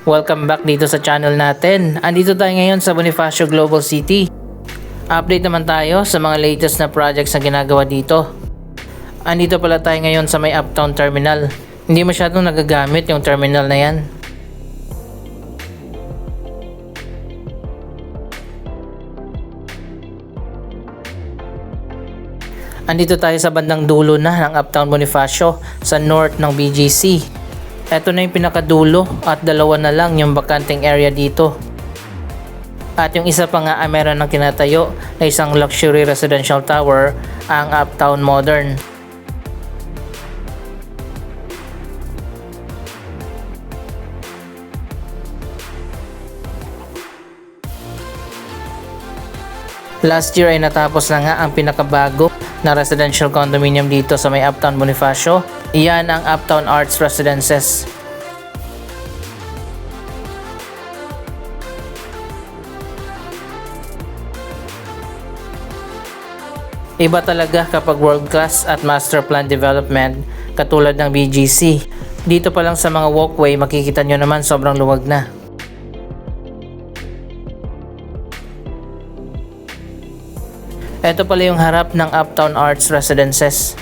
Welcome back dito sa channel natin. Andito tayo ngayon sa Bonifacio Global City. Update naman tayo sa mga latest na projects na ginagawa dito. Andito pala tayo ngayon sa may Uptown Terminal. Hindi masyadong nagagamit yung terminal na yan. Andito tayo sa bandang dulo na ng Uptown Bonifacio sa north ng BGC. Ito na yung pinakadulo at dalawa na lang yung bakanting area dito. At yung isa pa nga ay meron ng tinatayo na isang luxury residential tower, ang Uptown Modern. Last year ay natapos na nga ang pinakabago na residential condominium dito sa may Uptown Bonifacio. Iyan ang Uptown Arts Residences. Iba talaga kapag world class at master plan development katulad ng BGC. Dito pa lang sa mga walkway makikita nyo naman sobrang luwag na. Ito pala yung harap ng Uptown Arts Residences.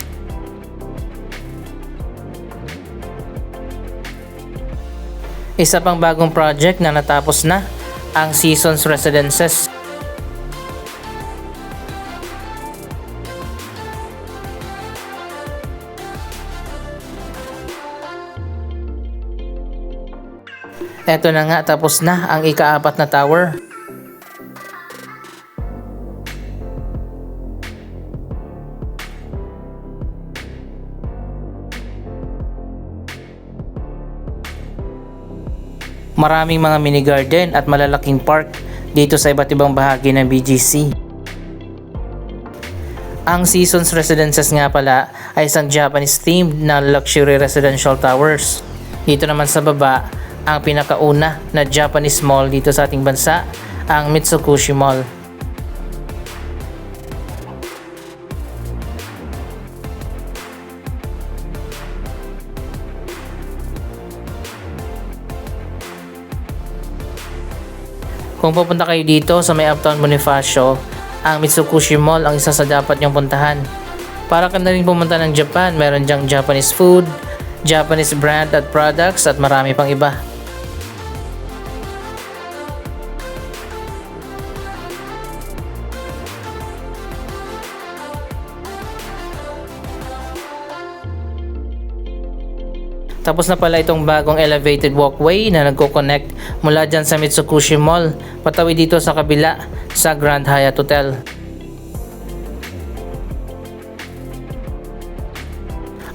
Isa pang bagong project na natapos na, ang Seasons Residences. Ito na nga, tapos na ang ika-4 na tower. Maraming mga mini garden at malalaking park dito sa iba't ibang bahagi ng BGC. Ang Seasons Residences nga pala ay isang Japanese themed na luxury residential towers. Dito naman sa baba, ang pinakauna na Japanese mall dito sa ating bansa, ang Mitsukushi Mall. Kung pupunta kayo dito sa may Uptown Bonifacio, ang Mitsukushi Mall ang isa sa dapat nyong puntahan. Para ka na rin pumunta ng Japan, meron dyang Japanese food, Japanese brand at products at marami pang iba. Tapos na pala itong bagong elevated walkway na nagko-connect mula dyan sa Mitsukushi Mall patawid dito sa kabila sa Grand Hyatt Hotel.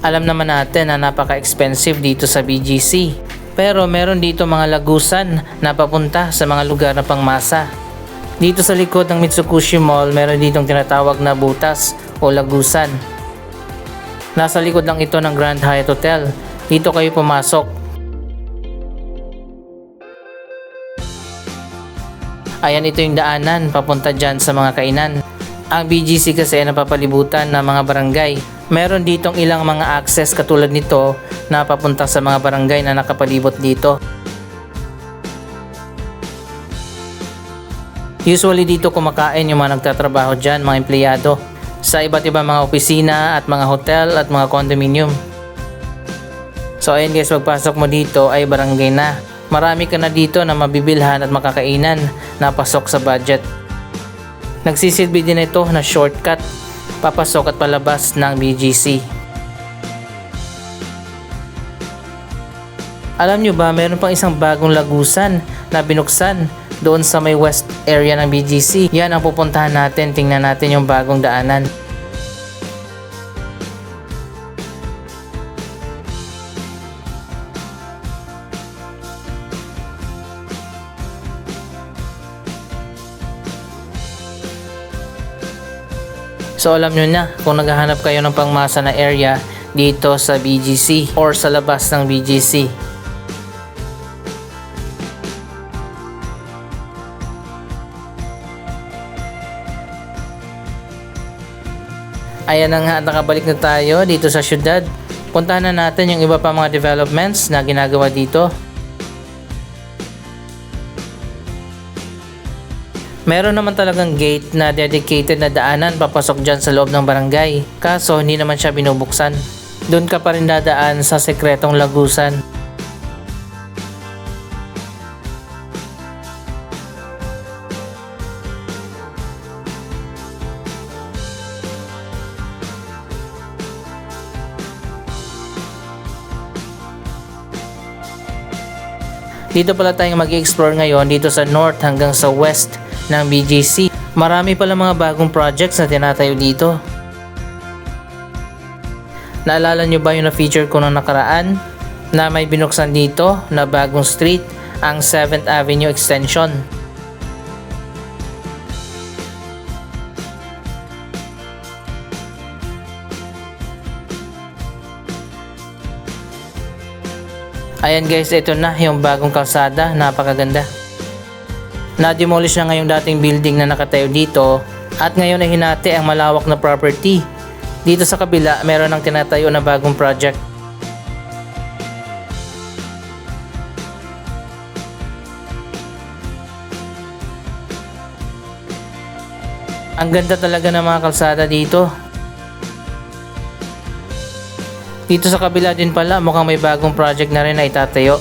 Alam naman natin na napaka-expensive dito sa BGC, pero meron dito mga lagusan na papunta sa mga lugar na pangmasa. Dito sa likod ng Mitsukushi Mall meron ditong tinatawag na butas o lagusan. Nasa likod lang ito ng Grand Hyatt Hotel. Dito kayo pumasok. Ayan, ito yung daanan papunta dyan sa mga kainan. Ang BGC kasi ay napapalibutan ng mga barangay. Meron ditong ilang mga access katulad nito na papunta sa mga barangay na nakapalibot dito. Usually dito kumakain yung mga nagtatrabaho dyan, mga empleyado, sa iba't ibang mga opisina at mga hotel at mga condominium. So ayun guys, pagpasok mo dito ay barangay na. Marami ka na dito na mabibilhan at makakainan na pasok sa budget. Nagsisilbi din ito na shortcut papasok at palabas ng BGC. Alam nyo ba, meron pang isang bagong lagusan na binuksan doon sa may west area ng BGC. Yan ang pupuntahan natin, tingnan natin yung bagong daanan. So alam nyo na kung naghahanap kayo ng pangmasa na area dito sa BGC or sa labas ng BGC. Ayan na nga, nakabalik na tayo dito sa syudad. Puntahan na natin yung iba pa mga developments na ginagawa dito. Meron naman talagang gate na dedicated na daanan papasok dyan sa loob ng barangay. Kaso hindi naman siya binubuksan. Doon ka pa rin dadaan sa sekretong lagusan. Dito pala tayong mag-explore ngayon dito sa north hanggang sa west ng BGC. Marami pala mga bagong projects na tinatayo dito. Naalala nyo ba yung na-feature ko nung nakaraan na may binuksan dito na bagong street, ang 7th Avenue Extension. Ayan guys, ito na yung bagong kalsada, napakaganda. Na-demolish na ngayong dating building na nakatayo dito at ngayon ay hinati ang malawak na property. Dito sa kabila, meron ng tinatayo na bagong project. Ang ganda talaga ng mga kalsada dito. Dito sa kabila din pala, mukhang may bagong project na rin na itatayo.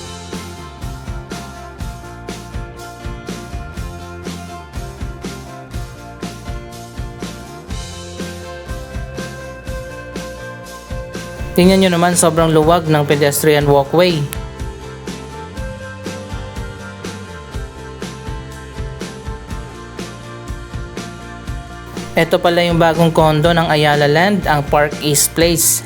Tingnan nyo naman, sobrang luwag ng pedestrian walkway. Ito pala yung bagong kondo ng Ayala Land, ang Park East Place.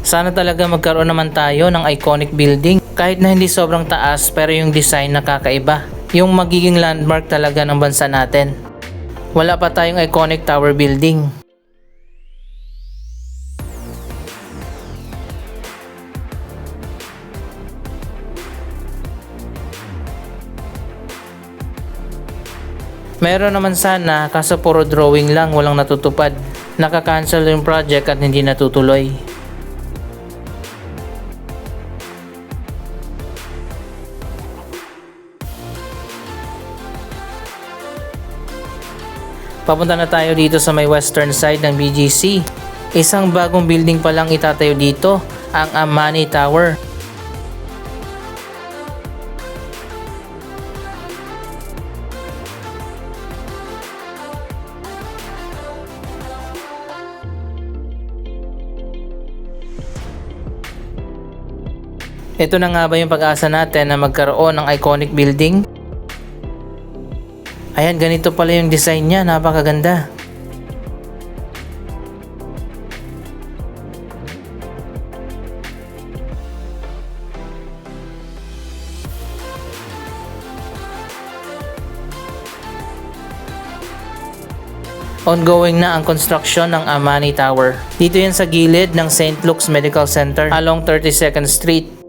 Sana talaga magkaroon naman tayo ng iconic building. Kahit na hindi sobrang taas pero yung design nakakaiba. Yung magiging landmark talaga ng bansa natin. Wala pa tayong iconic tower building. Meron naman sana kaso puro drawing lang, walang natutupad. Nakakancel yung project at hindi natutuloy. Papunta na tayo dito sa may western side ng BGC. Isang bagong building pa lang itatayo dito, ang Amani Tower. Ito na nga ba yung pag-asa natin na magkaroon ng iconic building? Ayan, ganito pala yung design niya, napakaganda. Ongoing na ang construction ng Amani Tower. Dito yan sa gilid ng St. Luke's Medical Center along 32nd Street.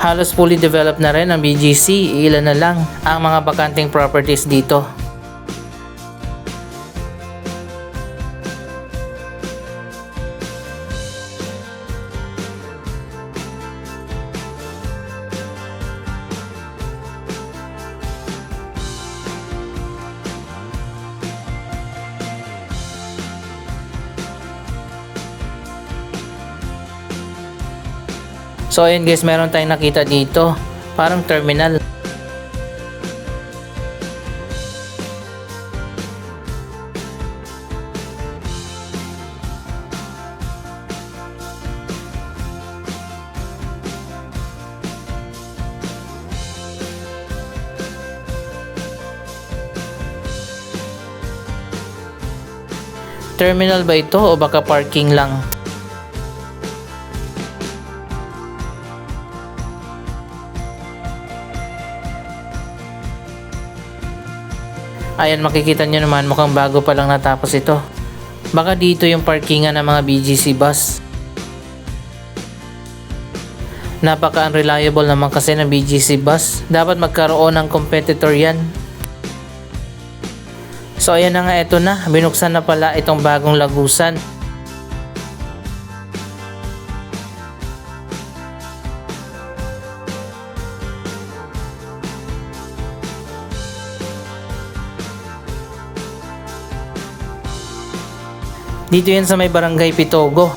Halos fully developed na rin ang BGC, ilan na lang ang mga bakanting properties dito. So ayun guys, meron tayong nakita dito, parang terminal. Terminal ba ito o baka parking lang? Ayan, makikita nyo naman mukhang bago pa lang natapos ito. Baka dito yung parkingan ng mga BGC bus. Napaka-unreliable naman kasi ng BGC bus. Dapat magkaroon ng competitor yan. So ayan na nga, ito na. Binuksan na pala itong bagong lagusan. Dito yan sa may Barangay Pitogo.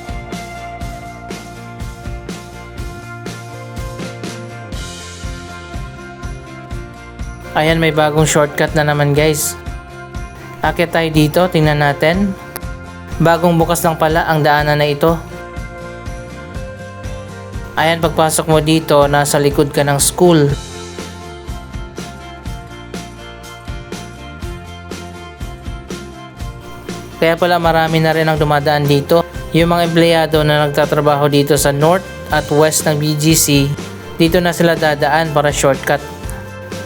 Ayan, may bagong shortcut na naman guys. Akit tayo dito, tingnan natin. Bagong bukas lang pala ang daanan na ito. Ayan, pagpasok mo dito, nasa likod ka ng school. Kaya pala marami na rin ang dumadaan dito. Yung mga empleyado na nagtatrabaho dito sa north at west ng BGC, dito na sila dadaan para shortcut.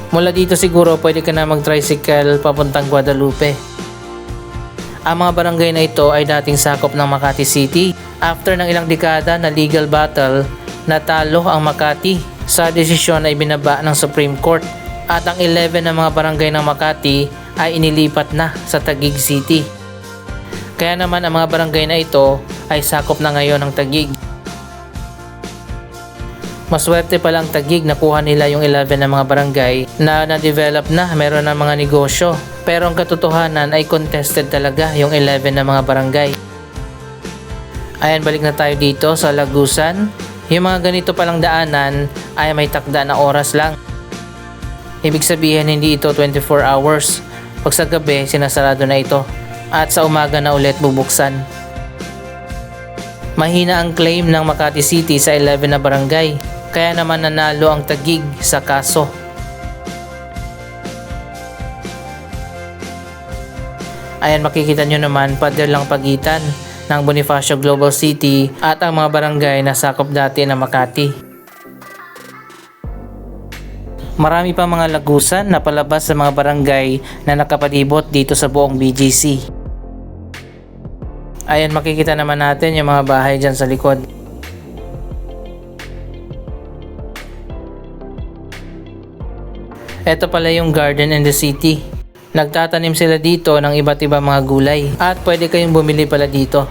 Mula dito siguro pwede ka na mag-tricycle papuntang Guadalupe. Ang mga barangay na ito ay dating sakop ng Makati City. After ng ilang dekada na legal battle, natalo ang Makati sa desisyon na ibinaba ng Supreme Court. At ang 11 na mga barangay ng Makati ay inilipat na sa Taguig City. Kaya naman ang mga barangay na ito ay sakop na ngayon ng Taguig. Maswerte pala ang Taguig, nakuha nila yung 11 na mga barangay na na-develop na, meron ng mga negosyo. Pero ang katotohanan ay contested talaga yung 11 na mga barangay. Ayan, balik na tayo dito sa Lagusan. Yung mga ganito palang daanan ay may takda na oras lang. Ibig sabihin hindi ito 24 hours. Pag sa gabi, sinasarado na ito. At sa umaga na ulit bubuksan. Mahina ang claim ng Makati City sa 11 na barangay, kaya naman nanalo ang Taguig sa kaso. Ayan, makikita nyo naman, pader lang pagitan ng Bonifacio Global City at ang mga barangay na sakop dati ng Makati. Marami pa mga lagusan na palabas sa mga barangay na nakapalibot dito sa buong BGC. Ayan, makikita naman natin yung mga bahay dyan sa likod. Ito pala yung garden in the city. Nagtatanim sila dito ng iba't ibang mga gulay at pwede kayong bumili pala dito.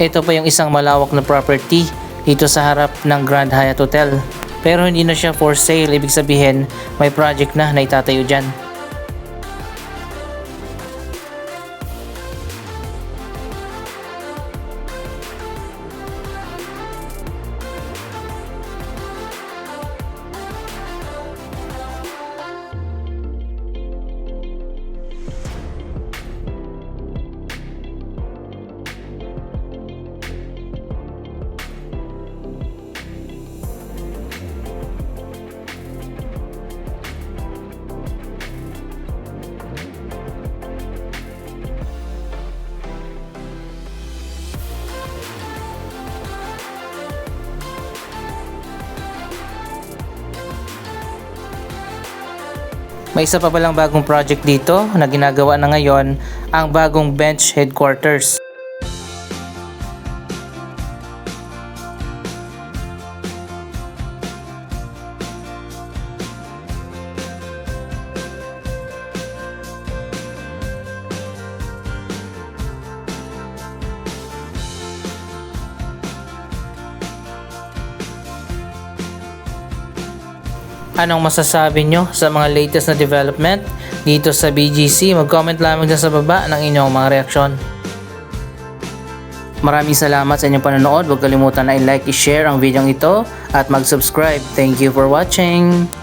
Ito pa yung isang malawak na property dito sa harap ng Grand Hyatt Hotel. Pero hindi na siya for sale, ibig sabihin may project na itatayo dyan. May isa pa palang bagong project dito na ginagawa na ngayon, ang bagong bench headquarters. Anong masasabi nyo sa mga latest na development dito sa BGC? Mag-comment lamang dyan sa baba ng inyong mga reaksyon. Maraming salamat sa inyong panonood. Huwag kalimutan na i-like, i-share ang video ito at mag-subscribe. Thank you for watching!